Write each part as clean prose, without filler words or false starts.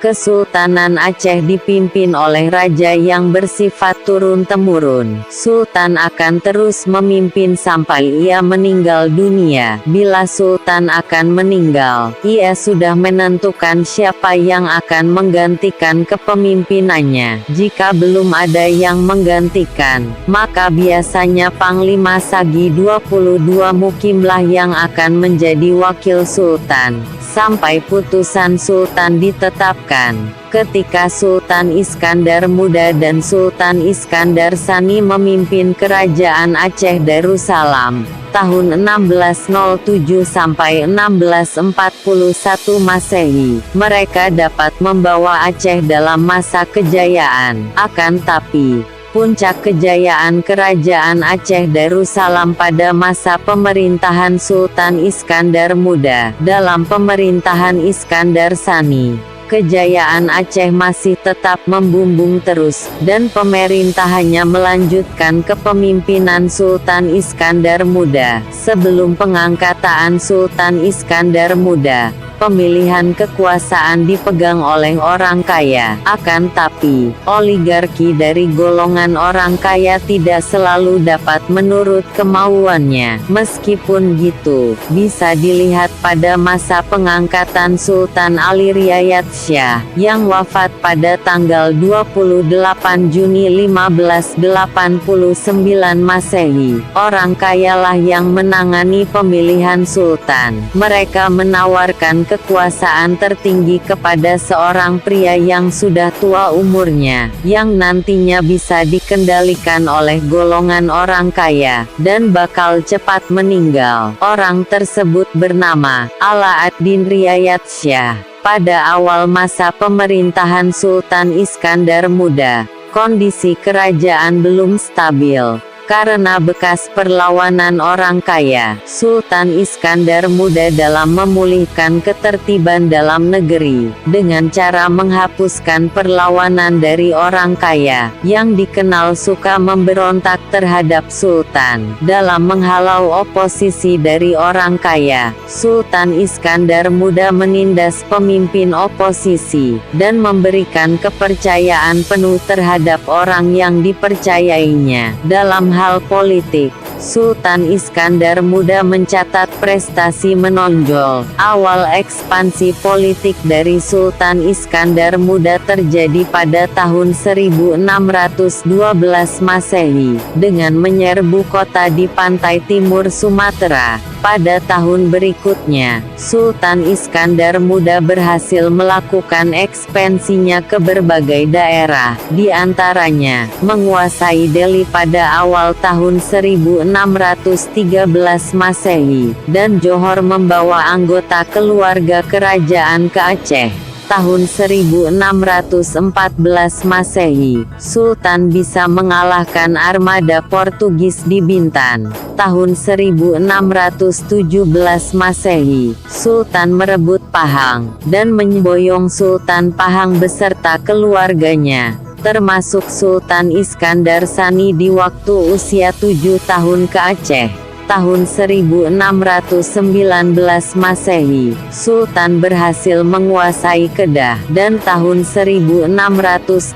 Kesultanan Aceh dipimpin oleh raja yang bersifat turun-temurun. Sultan akan terus memimpin sampai ia meninggal dunia. Bila Sultan akan meninggal, ia sudah menentukan siapa yang akan menggantikan kepemimpinannya. Jika belum ada yang menggantikan, maka biasanya Panglima Sagi 22 Mukimlah yang akan menjadi wakil Sultan, sampai putusan Sultan ditetapkan. Ketika Sultan Iskandar Muda dan Sultan Iskandar Sani memimpin Kerajaan Aceh Darussalam, tahun 1607 sampai 1641 Masehi, mereka dapat membawa Aceh dalam masa kejayaan. Akan tapi, puncak kejayaan Kerajaan Aceh Darussalam pada masa pemerintahan Sultan Iskandar Muda. Dalam pemerintahan Iskandar Sani, kejayaan Aceh masih tetap membumbung terus, dan pemerintahannya melanjutkan kepemimpinan Sultan Iskandar Muda. Sebelum pengangkatan Sultan Iskandar Muda, pemilihan kekuasaan dipegang oleh orang kaya. Akan tapi, oligarki dari golongan orang kaya tidak selalu dapat menurut kemauannya. Meskipun gitu, bisa dilihat pada masa pengangkatan Sultan Ali Riayat Shah, yang wafat pada tanggal 28 Juni 1589 Masehi. Orang kayalah yang menangani pemilihan Sultan. Mereka menawarkan kekuasaan tertinggi kepada seorang pria yang sudah tua umurnya, yang nantinya bisa dikendalikan oleh golongan orang kaya, dan bakal cepat meninggal. Orang tersebut bernama Alaaddin Riayat Shah. Pada awal masa pemerintahan Sultan Iskandar Muda, kondisi kerajaan belum stabil. Karena bekas perlawanan orang kaya, Sultan Iskandar Muda dalam memulihkan ketertiban dalam negeri, dengan cara menghapuskan perlawanan dari orang kaya, yang dikenal suka memberontak terhadap Sultan. Dalam menghalau oposisi dari orang kaya, Sultan Iskandar Muda menindas pemimpin oposisi, dan memberikan kepercayaan penuh terhadap orang yang dipercayainya. Dalam hal politik, Sultan Iskandar Muda mencatat prestasi menonjol. Awal ekspansi politik dari Sultan Iskandar Muda terjadi pada tahun 1612 Masehi, dengan menyerbu kota di pantai timur Sumatera. Pada tahun berikutnya, Sultan Iskandar Muda berhasil melakukan ekspansinya ke berbagai daerah, di antaranya menguasai Delhi pada awal tahun 1613 Masehi, dan Johor membawa anggota keluarga kerajaan ke Aceh. Tahun 1614 Masehi, Sultan bisa mengalahkan armada Portugis di Bintan. Tahun 1617 Masehi, Sultan merebut Pahang, dan memboyong Sultan Pahang beserta keluarganya, termasuk Sultan Iskandar Sani di waktu usia 7 tahun ke Aceh. Tahun 1619 Masehi, Sultan berhasil menguasai Kedah, dan tahun 1624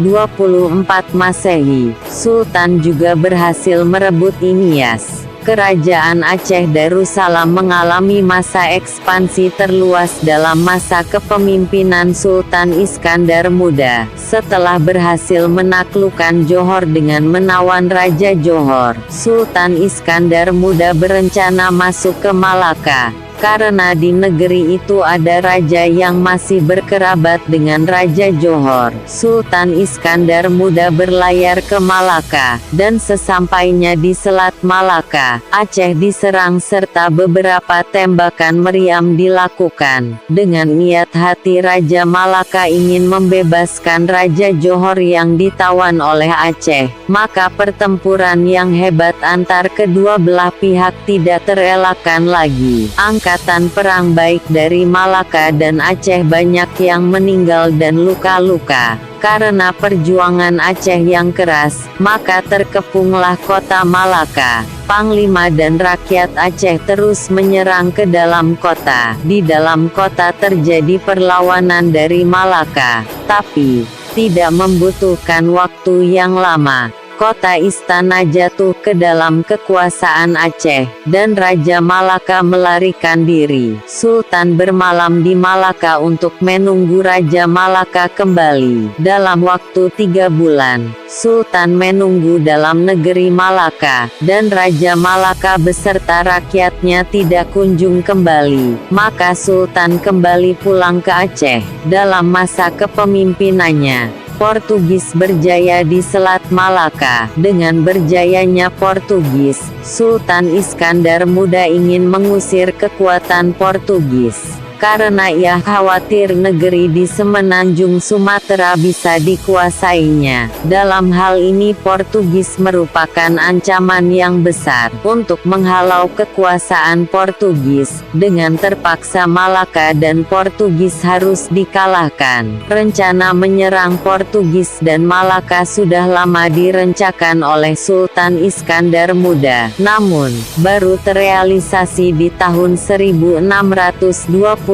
Masehi, Sultan juga berhasil merebut Nias. Kerajaan Aceh Darussalam mengalami masa ekspansi terluas dalam masa kepemimpinan Sultan Iskandar Muda. Setelah berhasil menaklukkan Johor dengan menawan Raja Johor, Sultan Iskandar Muda berencana masuk ke Malaka. Karena di negeri itu ada raja yang masih berkerabat dengan Raja Johor, Sultan Iskandar Muda berlayar ke Malaka, dan sesampainya di Selat Malaka, Aceh diserang serta beberapa tembakan meriam dilakukan. Dengan niat hati Raja Malaka ingin membebaskan Raja Johor yang ditawan oleh Aceh, maka pertempuran yang hebat antar kedua belah pihak tidak terelakkan lagi. Angkatan angkatan perang baik dari Malaka dan Aceh banyak yang meninggal dan luka-luka. Karena perjuangan Aceh yang keras, maka terkepunglah kota Malaka. Panglima dan rakyat Aceh terus menyerang ke dalam kota. Di dalam kota terjadi perlawanan dari Malaka, tapi tidak membutuhkan waktu yang lama. Kota Istana jatuh ke dalam kekuasaan Aceh, dan Raja Malaka melarikan diri. Sultan bermalam di Malaka untuk menunggu Raja Malaka kembali. Dalam waktu 3 bulan, Sultan menunggu dalam negeri Malaka, dan Raja Malaka beserta rakyatnya tidak kunjung kembali. Maka Sultan kembali pulang ke Aceh. Dalam masa kepemimpinannya, Portugis berjaya di Selat Malaka. Dengan berjayanya Portugis, Sultan Iskandar Muda ingin mengusir kekuatan Portugis. Karena ia khawatir negeri di semenanjung Sumatera bisa dikuasainya. Dalam hal ini Portugis merupakan ancaman yang besar. Untuk menghalau kekuasaan Portugis, dengan terpaksa Malaka dan Portugis harus dikalahkan. Rencana menyerang Portugis dan Malaka sudah lama direncanakan oleh Sultan Iskandar Muda. Namun, baru terrealisasi di tahun 1629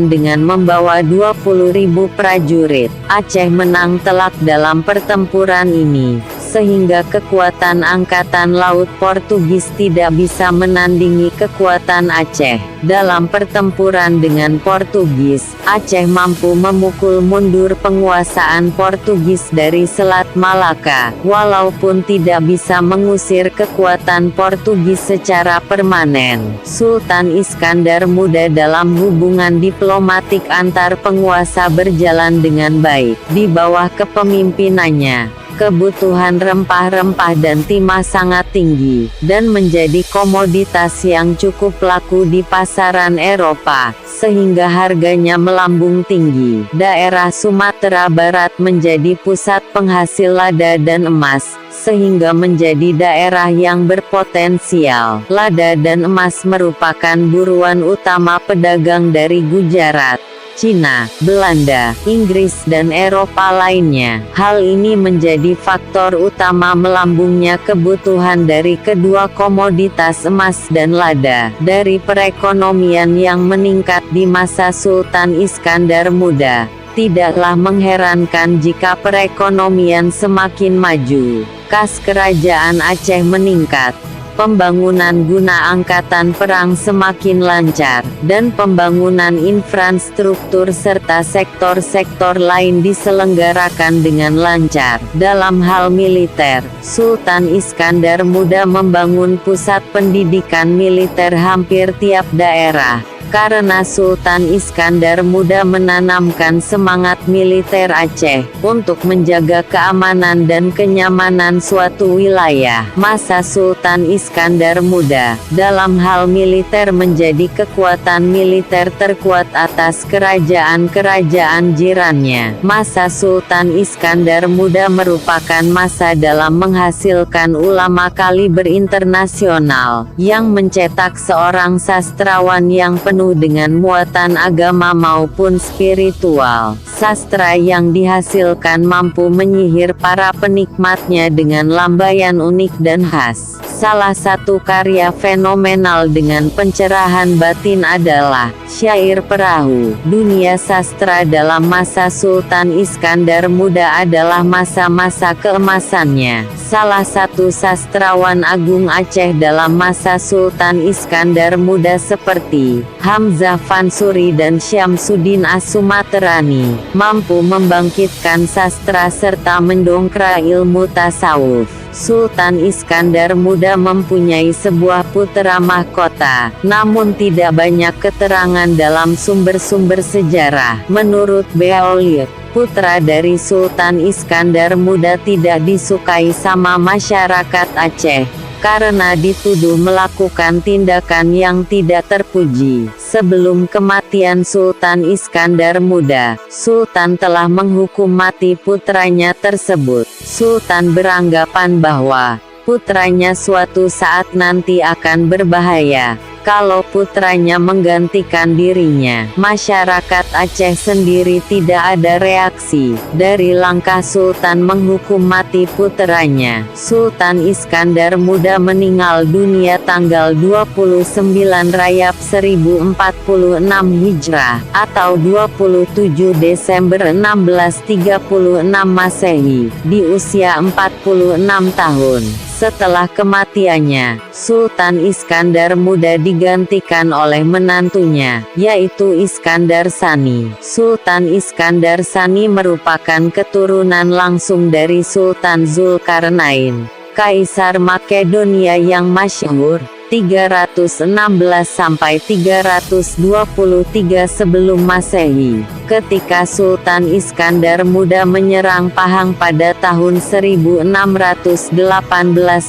dengan membawa 20.000 prajurit. Aceh menang telak dalam pertempuran ini, sehingga kekuatan angkatan laut Portugis tidak bisa menandingi kekuatan Aceh. Dalam pertempuran dengan Portugis, Aceh mampu memukul mundur penguasaan Portugis dari Selat Malaka, walaupun tidak bisa mengusir kekuatan Portugis secara permanen. Sultan Iskandar Muda dalam hubungan diplomatik antar penguasa berjalan dengan baik. Di bawah kepemimpinannya, kebutuhan rempah-rempah dan timah sangat tinggi, dan menjadi komoditas yang cukup laku di pasaran Eropa, sehingga harganya melambung tinggi. Daerah Sumatera Barat menjadi pusat penghasil lada dan emas, sehingga menjadi daerah yang berpotensial. Lada dan emas merupakan buruan utama pedagang dari Gujarat, Cina, Belanda, Inggris dan Eropa lainnya. Hal ini menjadi faktor utama melambungnya kebutuhan dari kedua komoditas emas dan lada. Dari perekonomian yang meningkat di masa Sultan Iskandar Muda, tidaklah mengherankan jika perekonomian semakin maju. Kas kerajaan Aceh meningkat. Pembangunan guna angkatan perang semakin lancar, dan pembangunan infrastruktur serta sektor-sektor lain diselenggarakan dengan lancar. Dalam hal militer, Sultan Iskandar Muda membangun pusat pendidikan militer hampir tiap daerah. Karena Sultan Iskandar Muda menanamkan semangat militer Aceh untuk menjaga keamanan dan kenyamanan suatu wilayah. Masa Sultan Iskandar Muda dalam hal militer menjadi kekuatan militer terkuat atas kerajaan-kerajaan jirannya. Masa Sultan Iskandar Muda merupakan masa dalam menghasilkan ulama kaliber internasional yang mencetak seorang sastrawan yang penuh dengan muatan agama maupun spiritual. Sastra yang dihasilkan mampu menyihir para penikmatnya dengan lambaian unik dan khas. Salah satu karya fenomenal dengan pencerahan batin adalah Syair Perahu. Dunia sastra dalam masa Sultan Iskandar Muda adalah masa-masa keemasannya. Salah satu sastrawan agung Aceh dalam masa Sultan Iskandar Muda seperti Hamzah Fansuri dan Syamsuddin As-Sumaterani, mampu membangkitkan sastra serta mendongkrak ilmu tasawuf. Sultan Iskandar Muda mempunyai sebuah putra mahkota, namun tidak banyak keterangan dalam sumber-sumber sejarah. Menurut Beolid, putra dari Sultan Iskandar Muda tidak disukai sama masyarakat Aceh, karena dituduh melakukan tindakan yang tidak terpuji. Sebelum kematian Sultan Iskandar Muda, Sultan telah menghukum mati putranya tersebut. Sultan beranggapan bahwa putranya suatu saat nanti akan berbahaya. kalau putranya menggantikan dirinya. Masyarakat Aceh sendiri tidak ada reaksi dari langkah Sultan menghukum mati puteranya. Sultan Iskandar Muda meninggal dunia tanggal 29 Rajab 1046 Hijrah, atau 27 Desember 1636 Masehi, di usia 46 tahun. Setelah kematiannya, Sultan Iskandar Muda digantikan oleh menantunya, yaitu Iskandar Sani. Sultan Iskandar Sani merupakan keturunan langsung dari Sultan Zulkarnain, Kaisar Makedonia yang masyhur, 316–323 sebelum Masehi. Ketika Sultan Iskandar Muda menyerang Pahang pada tahun 1618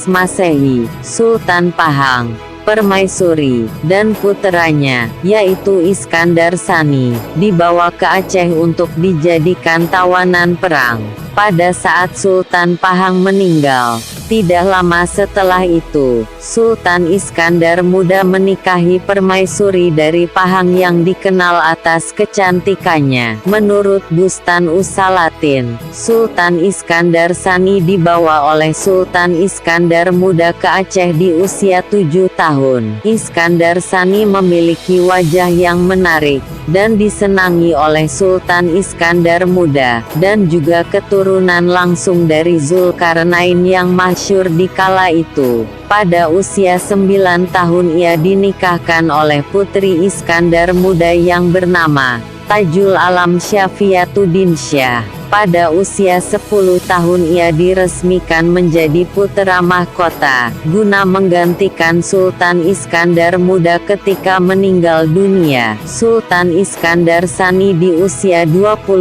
Masehi, Sultan Pahang, Permaisuri, dan puteranya, yaitu Iskandar Sani, dibawa ke Aceh untuk dijadikan tawanan perang. Pada saat Sultan Pahang meninggal, tidak lama setelah itu, Sultan Iskandar Muda menikahi permaisuri dari Pahang yang dikenal atas kecantikannya. Menurut Bustan Usalatin, Sultan Iskandar Sani dibawa oleh Sultan Iskandar Muda ke Aceh di usia 7 tahun. Iskandar Sani memiliki wajah yang menarik, dan disenangi oleh Sultan Iskandar Muda, dan juga keturunan langsung dari Zulkarnain yang masyhur di kala itu. Pada usia 9 tahun ia dinikahkan oleh putri Iskandar Muda yang bernama Tajul Alam Syafiatuddin Syah. Pada usia 10 tahun ia diresmikan menjadi putra mahkota, guna menggantikan Sultan Iskandar Muda ketika meninggal dunia. Sultan Iskandar Sani di usia 25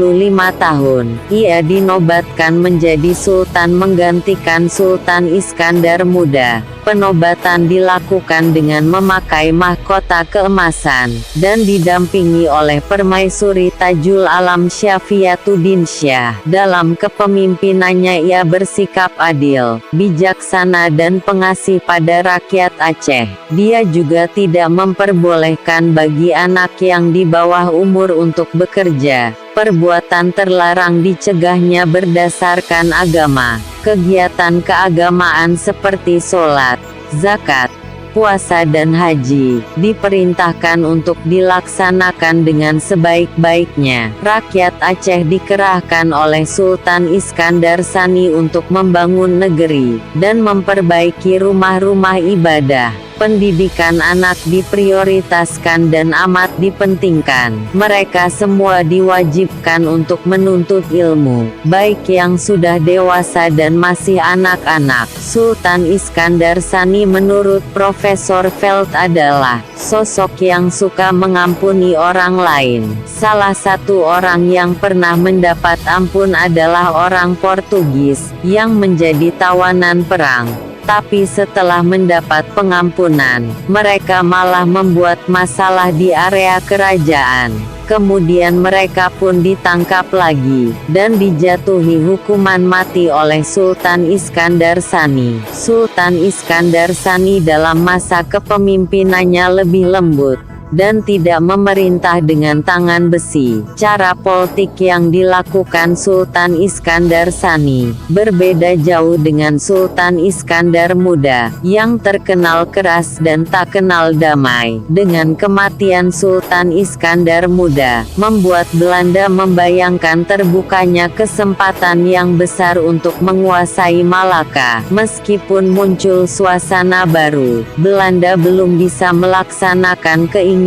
tahun, ia dinobatkan menjadi Sultan menggantikan Sultan Iskandar Muda. Penobatan dilakukan dengan memakai mahkota keemasan, dan didampingi oleh permaisuri Tajul Alam Syafiatuddin Syah. Dalam kepemimpinannya ia bersikap adil, bijaksana dan pengasih pada rakyat Aceh. Dia juga tidak memperbolehkan bagi anak yang di bawah umur untuk bekerja. Perbuatan terlarang dicegahnya berdasarkan agama. Kegiatan keagamaan seperti sholat, zakat, puasa dan haji, diperintahkan untuk dilaksanakan dengan sebaik-baiknya. Rakyat Aceh dikerahkan oleh Sultan Iskandar Sani untuk membangun negeri, dan memperbaiki rumah-rumah ibadah. Pendidikan anak diprioritaskan dan amat dipentingkan. Mereka semua diwajibkan untuk menuntut ilmu, baik yang sudah dewasa dan masih anak-anak. Sultan Iskandar Sani menurut Profesor Veld adalah sosok yang suka mengampuni orang lain. Salah satu orang yang pernah mendapat ampun adalah orang Portugis, yang menjadi tawanan perang. Tapi setelah mendapat pengampunan, mereka malah membuat masalah di area kerajaan. Kemudian mereka pun ditangkap lagi, dan dijatuhi hukuman mati oleh Sultan Iskandar Sani. Sultan Iskandar Sani dalam masa kepemimpinannya lebih lembut, dan tidak memerintah dengan tangan besi. Cara politik yang dilakukan Sultan Iskandar Sani berbeda jauh dengan Sultan Iskandar Muda, yang terkenal keras dan tak kenal damai. Dengan kematian Sultan Iskandar Muda, membuat Belanda membayangkan terbukanya kesempatan yang besar untuk menguasai Malaka. Meskipun muncul suasana baru, Belanda belum bisa melaksanakan keinginannya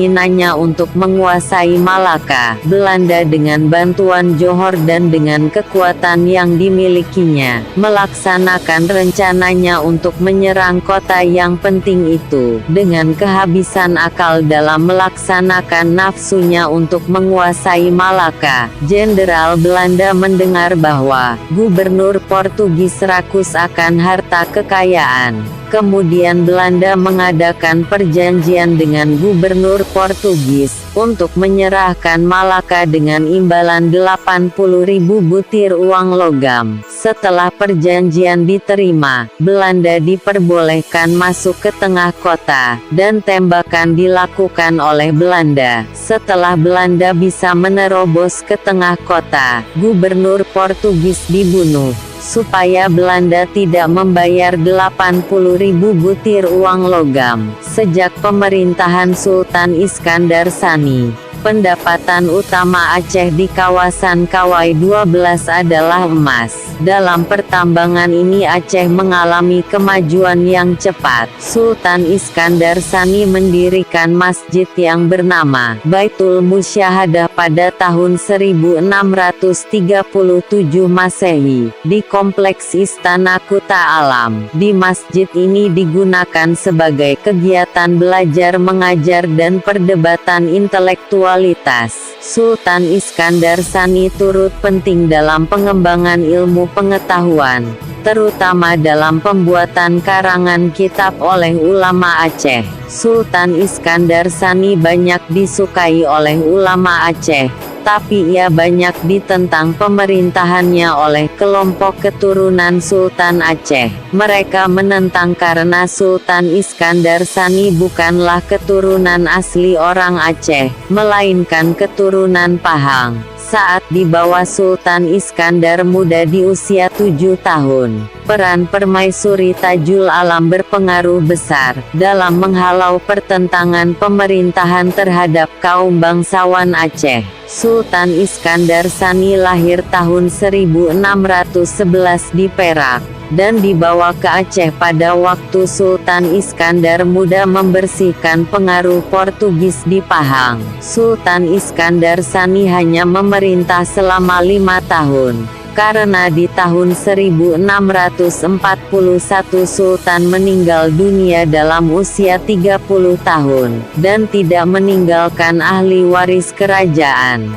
untuk menguasai Malaka. Belanda dengan bantuan Johor dan dengan kekuatan yang dimilikinya, melaksanakan rencananya untuk menyerang kota yang penting itu. Dengan kehabisan akal dalam melaksanakan nafsunya untuk menguasai Malaka, Jenderal Belanda mendengar bahwa Gubernur Portugis rakus akan harta kekayaan Kemudian Belanda mengadakan perjanjian dengan gubernur Portugis untuk menyerahkan Malaka dengan imbalan 80.000 butir uang logam. Setelah perjanjian diterima, Belanda diperbolehkan masuk ke tengah kota, dan tembakan dilakukan oleh Belanda. Setelah Belanda bisa menerobos ke tengah kota, gubernur Portugis dibunuh. Supaya Belanda tidak membayar 80.000 butir uang logam. Sejak pemerintahan Sultan Iskandar Sani, pendapatan utama Aceh di kawasan Kawai 12 adalah emas. Dalam pertambangan ini Aceh mengalami kemajuan yang cepat. Sultan Iskandar Sani mendirikan masjid yang bernama Baitul Musyahadah pada tahun 1637 Masehi, di Kompleks Istana Kuta Alam. Di masjid ini digunakan sebagai kegiatan belajar mengajar dan perdebatan intelektualitas. Sultan Iskandar Sani turut penting dalam pengembangan ilmu pengetahuan, terutama dalam pembuatan karangan kitab oleh ulama Aceh. Sultan Iskandar Sani banyak disukai oleh ulama Aceh, tapi ia banyak ditentang pemerintahannya oleh kelompok keturunan Sultan Aceh. Mereka menentang karena Sultan Iskandar Sani bukanlah keturunan asli orang Aceh, melainkan keturunan Pahang. Saat di bawah Sultan Iskandar muda di usia 7 tahun, peran Permaisuri Tajul Alam berpengaruh besar dalam menghalau pertentangan pemerintahan terhadap kaum bangsawan Aceh. Sultan Iskandar Sani lahir tahun 1611 di Perak, dan dibawa ke Aceh pada waktu Sultan Iskandar muda membersihkan pengaruh Portugis di Pahang. Sultan Iskandar Sani hanya memerintah selama 5 tahun. Karena di tahun 1641 Sultan meninggal dunia dalam usia 30 tahun, dan tidak meninggalkan ahli waris kerajaan.